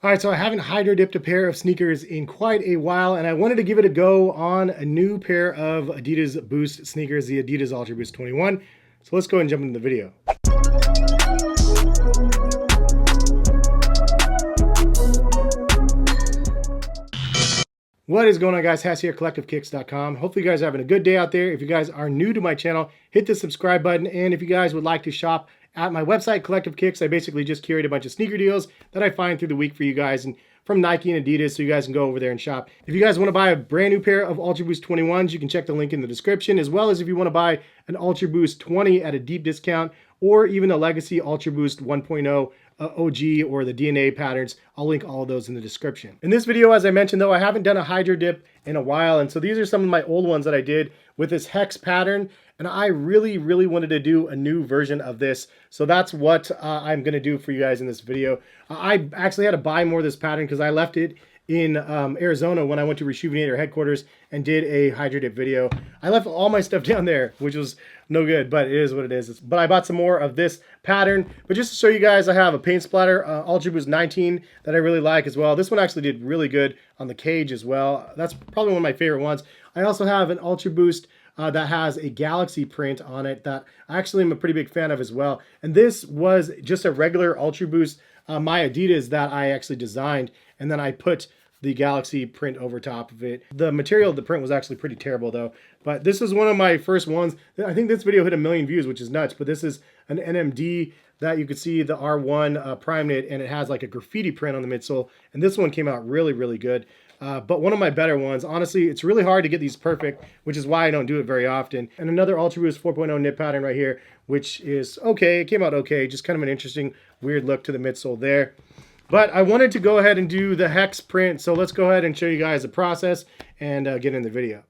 All right, so I haven't hydro dipped a pair of sneakers in quite a while, and I wanted to give it a go on a new pair of Adidas Boost sneakers, the Adidas UltraBOOST 21. So let's go ahead and jump into the video. What is going on, guys? Hess here, collectivekicks.com. Hopefully you guys are having a good day out there. If you guys are new to my channel, hit the subscribe button. And if you guys would like to shop at my website, Collective Kicks, I basically just curate a bunch of sneaker deals that I find through the week for you guys, and from Nike and Adidas, so you guys can go over there and shop. If you guys want to buy a brand new pair of UltraBOOST 21s, you can check the link in the description, as well as if you want to buy an UltraBOOST 20 at a deep discount, or even a Legacy UltraBOOST 1.0 OG or the DNA patterns. I'll link all of those in the description. In this video, as I mentioned though, I haven't done a hydro dip in a while, and so these are some of my old ones that I did with this hex pattern, and I really wanted to do a new version of this, so that's what I'm going to do for you guys in this video. I actually had to buy more of this pattern because I left it in Arizona when I went to Rejuvenator headquarters and did a hydro dip video. I left all my stuff down there, which was no good, but it is what it is. But I bought some more of this pattern. But just to show you guys, I have a paint splatter UltraBOOST 19 that I really like as well. This one actually did really good on the cage as well. That's probably one of my favorite ones. I also have an UltraBOOST that has a galaxy print on it that I actually am a pretty big fan of as well. And this was just a regular UltraBOOST, my Adidas that I actually designed, and then I put the galaxy print over top of it. The material of the print was actually pretty terrible though, but this is one of my first ones. I think this video hit 1 million views, which is nuts, but this is an NMD that you could see the R1 prime knit, and it has like a graffiti print on the midsole, and this one came out really good. But one of my better ones. Honestly, it's really hard to get these perfect, which is why I don't do it very often. And another UltraBOOST 4.0 knit pattern right here, which is okay. It came out okay. Just kind of an interesting, weird look to the midsole there. But I wanted to go ahead and do the hex print, so let's go ahead and show you guys the process and get in the video.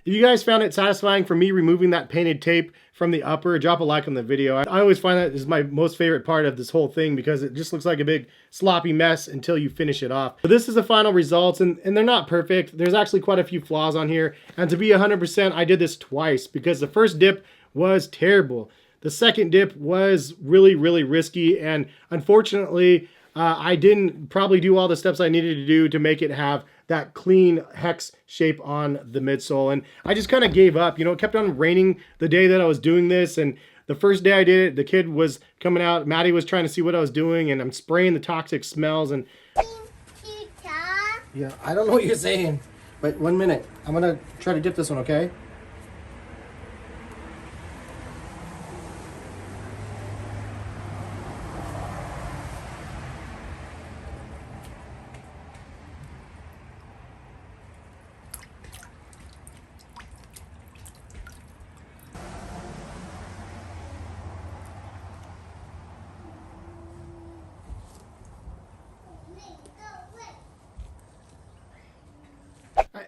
If you guys found it satisfying for me removing that painted tape from the upper, drop a like on the video. I always find that is my most favorite part of this whole thing because it just looks like a big sloppy mess until you finish it off. But this is the final results, and they're not perfect. There's actually quite a few flaws on here. And to be 100%, I did this twice because the first dip was terrible. The second dip was really, really risky, and unfortunately, I didn't probably do all the steps I needed to do to make it have that clean hex shape on the midsole. And I just kind of gave up. You know, it kept on raining the day that I was doing this. And the first day I did it, the kid was coming out. Maddie was trying to see what I was doing. And I'm spraying the toxic smells. And yeah, I don't know what you're saying. But 1 minute. I'm going to try to dip this one, okay?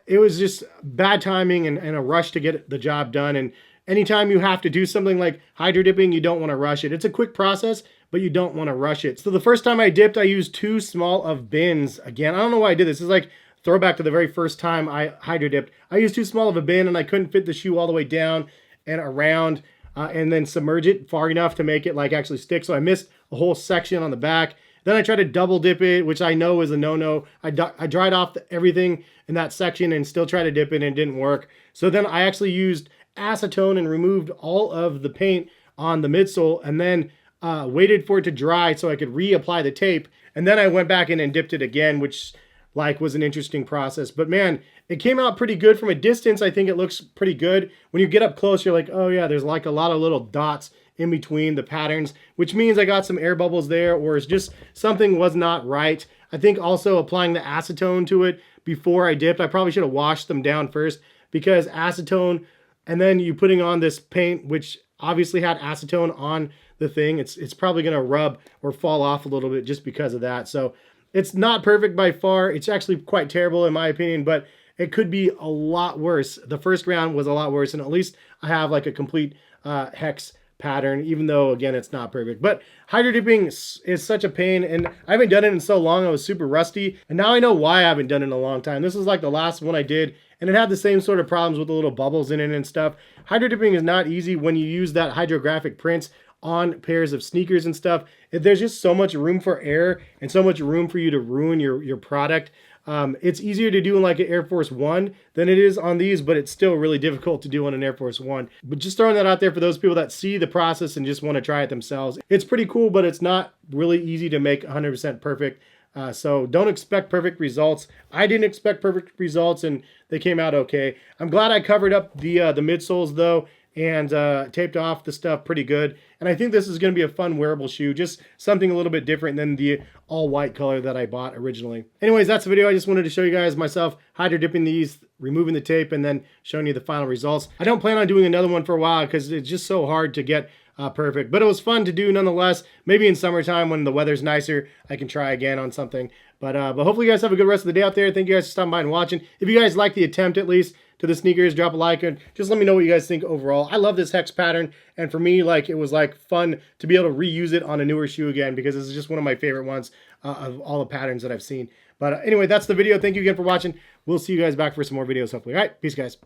It was just bad timing and a rush to get the job done. And anytime you have to do something like hydro dipping, you don't want to rush it. It's a quick process, but you don't want to rush it. So the first time I dipped, I used 2 small of bins. Again, I don't know why I did this. This is like throwback to the very first time I hydro dipped. I used 2 small of a bin and I couldn't fit the shoe all the way down and around and then submerge it far enough to make it like actually stick. So I missed a whole section on the back. Then I tried to double dip it, which I know is a no-no. I dried off everything in that section and still tried to dip it and it didn't work. So then I actually used acetone and removed all of the paint on the midsole and then waited for it to dry so I could reapply the tape. And then I went back in and dipped it again, which like was an interesting process. But man, it came out pretty good from a distance. I think it looks pretty good. When you get up close, you're like, oh yeah, there's like a lot of little dots in between the patterns, which means I got some air bubbles there, or it's just something was not right. I think also applying the acetone to it before I dipped, I probably should have washed them down first, because acetone and then you putting on this paint, which obviously had acetone on the thing, it's probably going to rub or fall off a little bit just because of that. So it's not perfect by far. It's actually quite terrible in my opinion, but it could be a lot worse. The first round was a lot worse, and at least I have like a complete hex pattern, even though again it's not perfect. But hydro dipping is such a pain, and I haven't done it in so long. I was super rusty, and now I know why I haven't done it in a long time. This is like the last one I did, and it had the same sort of problems with the little bubbles in it and stuff. Hydro dipping is not easy when you use that hydrographic prints on pairs of sneakers and stuff. There's just so much room for error and so much room for you to ruin your product. It's easier to do in like an Air Force One than it is on these, but it's still really difficult to do on an Air Force One. But just throwing that out there for those people that see the process and just want to try it themselves. It's pretty cool, but it's not really easy to make 100% perfect. So don't expect perfect results. I didn't expect perfect results, and they came out okay. I'm glad I covered up the midsoles though, and taped off the stuff pretty good. And I think this is going to be a fun wearable shoe, just something a little bit different than the all white color that I bought originally. Anyways, that's the video. I just wanted to show you guys myself hydro dipping these, removing the tape, and then showing you the final results. I don't plan on doing another one for a while because it's just so hard to get perfect, but it was fun to do nonetheless. Maybe in summertime when the weather's nicer, I can try again on something. But hopefully you guys have a good rest of the day out there. Thank you guys for stopping by and watching. If you guys like the attempt at least to the sneakers, drop a like and just let me know what you guys think overall. I love this hex pattern, and for me, like, it was like fun to be able to reuse it on a newer shoe again, because this is just one of my favorite ones of all the patterns that I've seen. But anyway, that's the video. Thank you again for watching. We'll see you guys back for some more videos hopefully. All right, peace guys.